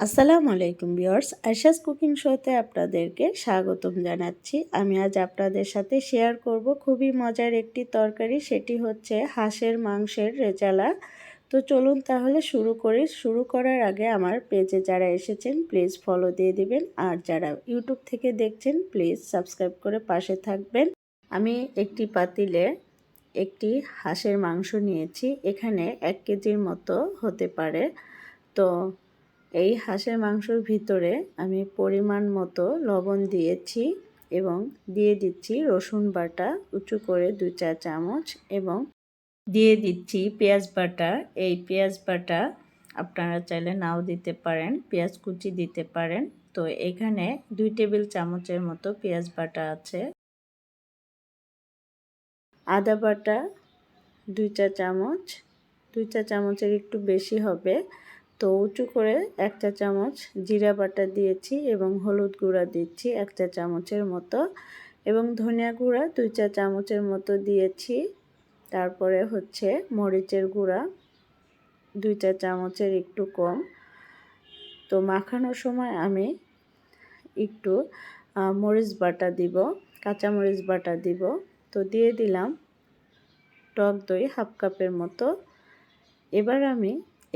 আসসালামু আলাইকুম viewers, Ayesha's cooking শোতে আপনাদেরকে স্বাগতম জানাচ্ছি। আমি আজ আপনাদের সাথে শেয়ার করব খুবই মজার একটি তরকারি, সেটি হচ্ছে হাঁসের মাংসের রেজালা। তো চলুন তাহলে শুরু করি। শুরু করার আগে আমার পেজে যারা এসেছেন প্লিজ ফলো দিয়ে দিবেন, আর যারা ইউটিউব থেকে দেখছেন প্লিজ সাবস্ক্রাইব করে পাশে থাকবেন। আমি একটি পাতিলে একটি হাঁসের মাংস নিয়েছি, এখানে 1 কেজির মতো হতে পারে। তো এই হাঁসের মাংসর ভিতরে আমি পরিমাণ মতো লবণ দিয়েছি এবং দিয়ে দিচ্ছি রসুন বাটা উঁচু করে 2-4 চামচ এবং দিয়ে দিচ্ছি পেঁয়াজ বাটা। এই পেঁয়াজ বাটা আপনারা চাইলে নাও দিতে পারেন, পেঁয়াজ কুচি দিতে পারেন। তো এখানে 2 টেবিল চামচের মতো পেঁয়াজ বাটা আছে। আদা বাটা 2-4 চামচ, 2-4 চামচের একটু বেশি হবে। তো উঁচু করে 1 চা চামচ জিরা বাটা দিয়েছি এবং হলুদ গুঁড়া দিচ্ছি 1 চা চামচের মতো এবং ধনিয়া গুঁড়া 2-4 চামচের মতো দিয়েছি। তারপরে হচ্ছে মরিচের গুঁড়া 2-4 চামচের একটু কম। তো মাখানোর সময় আমি একটু মরিচ বাটা দিব, কাঁচা মরিচ বাটা দিব। তো দিয়ে দিলাম টক দই 1/2 কাপের মতো। এবার আমি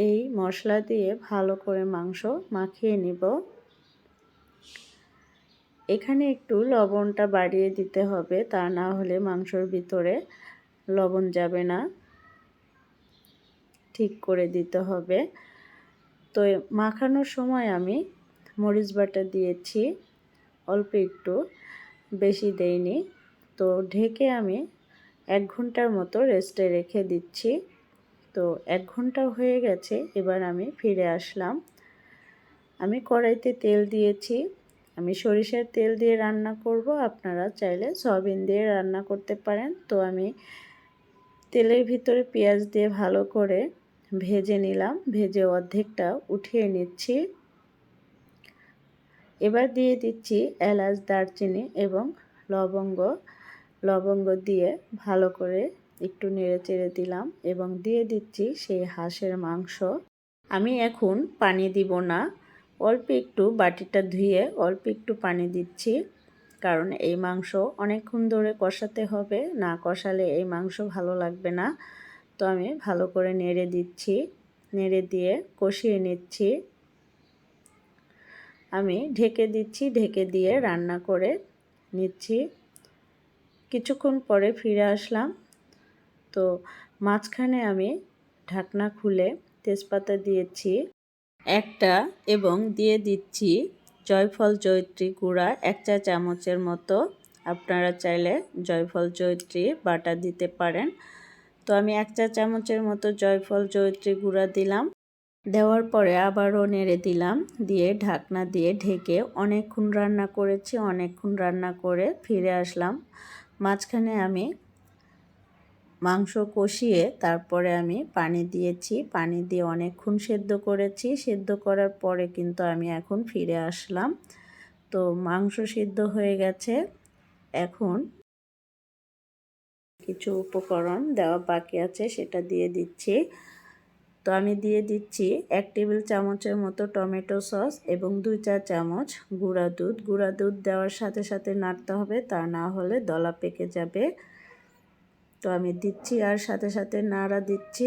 এই মশলা দিয়ে ভালো করে মাংস মাখিয়ে নিব। এখানে একটু লবণটা বাড়িয়ে দিতে হবে, তা না হলে মাংসর ভিতরে লবণ যাবে না, ঠিক করে দিতে হবে। তো মাখানোর সময় আমি মরিচ বাটা দিয়েছি অল্প একটু, বেশি দেইনি। তো ঢেকে আমি 1 ঘন্টার মতো রেস্টে রেখে দিচ্ছি। তো 1 ঘন্টা হয়ে গেছে, এবার আমি ফিরে আসলাম। আমি কড়াইতে তেল দিয়েছি, আমি সরিষার তেল দিয়ে রান্না করব, আপনারা চাইলে সয়াবিন দিয়ে রান্না করতে পারেন। তো আমি তেলের ভিতরে পেঁয়াজ দিয়ে ভালো করে ভেজে নিলাম, ভেজে অর্ধেকটা উঠিয়ে নিচ্ছি। এবার দিয়ে দিচ্ছি এলাচ, দারচিনি এবং লবঙ্গ দিয়ে ভালো করে একটু নেড়ে চেড়ে দিলাম এবং দিয়ে দিচ্ছি সেই হাঁসের মাংস। আমি এখন পানি দিব না, অল্প একটু বাটিটা ধুয়ে অল্প একটু পানি দিচ্ছি, কারণ এই মাংস অনেকক্ষণ ধরে কষাতে হবে, না কষালে এই মাংস ভালো লাগবে না। তো আমি ভালো করে নেড়ে দিচ্ছি, নেড়ে দিয়ে কষিয়ে নিচ্ছি। আমি ঢেকে দিচ্ছি, ঢেকে দিয়ে রান্না করে নিচ্ছি। কিছুক্ষণ পরে ফিরে আসলাম। তো মাঝখানে আমি ঢাকনা খুলে তেজপাতা দিয়েছি একটা এবং দিয়ে দিচ্ছি জয়ফল জয়িত্রী গুঁড়া 1 চা চামচের মতো। আপনারা চাইলে জয়ফল জয়িত্রী বাটা দিতে পারেন। তো আমি 1 চা চামচের মতো জয়ফল জয়িত্রী গুঁড়া দিলাম। দেওয়ার পরে আবারও নেড়ে দিলাম, দিয়ে ঢাকনা দিয়ে ঢেকে অনেকক্ষণ রান্না করেছি। অনেকক্ষণ রান্না করে ফিরে আসলাম। মাঝখানে আমি মাংস কষিয়ে তারপরে আমি পানি দিয়েছি, পানি দিয়ে অনেকক্ষণ সেদ্ধ করেছি। সেদ্ধ করার পরে কিন্তু আমি এখন ফিরে আসলাম। তো মাংস সিদ্ধ হয়ে গেছে। এখন কিছু উপকরণ দেওয়া বাকি আছে, সেটা দিয়ে দিচ্ছি। তো আমি দিয়ে দিচ্ছি 1 টেবিল চামচের মতো টমেটো সস এবং 2-4 চামচ গুঁড়া দুধ। গুঁড়া দুধ দেওয়ার সাথে সাথে নাড়তে হবে, তা না হলে দলা পেকে যাবে। তো আমি দিচ্ছি আর সাথে সাথে নাড়া দিচ্ছি।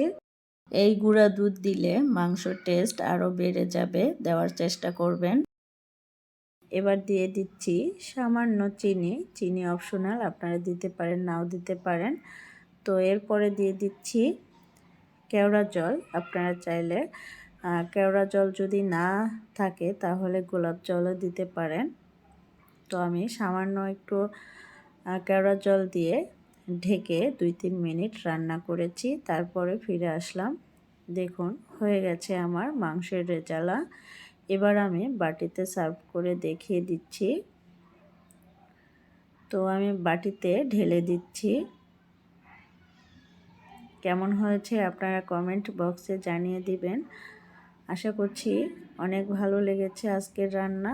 এই গুঁড়া দুধ দিলে মাংসর টেস্ট আরও বেড়ে যাবে, দেওয়ার চেষ্টা করবেন। এবার দিয়ে দিচ্ছি সামান্য চিনি, চিনি অপশনাল, আপনারা দিতে পারেন নাও দিতে পারেন। তো এরপরে দিয়ে দিচ্ছি কেওড়া জল, আপনারা চাইলে কেওড়া জল যদি না থাকে তাহলে গোলাপ জলও দিতে পারেন। তো আমি সামান্য একটু কেওড়া জল দিয়ে ঢেকে 2-3 মিনিট রান্না করেছি, তারপরে ফিরে আসলাম। দেখুন হয়ে গেছে আমার মাংসের রেজালা। এবার আমি বাটিতে সার্ভ করে দেখিয়ে দিচ্ছি। তো আমি বাটিতে ঢেলে দিচ্ছি। কেমন হয়েছে আপনারা কমেন্ট বক্সে জানিয়ে দিবেন। আশা করছি অনেক ভালো লেগেছে আজকের রান্না।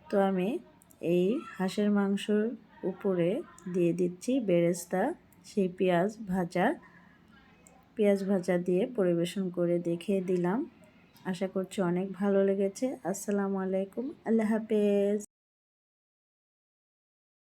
তো আমি এই হাঁসের মাংসর উপরে দিয়ে দিচ্ছি বেরেস্তা, সেই পেঁয়াজ ভাজা দিয়ে পরিবেশন করে দেখিয়ে দিলাম। আশা করছি অনেক ভালো লেগেছে। আসসালামু আলাইকুম, আল্লাহ হাফেজ।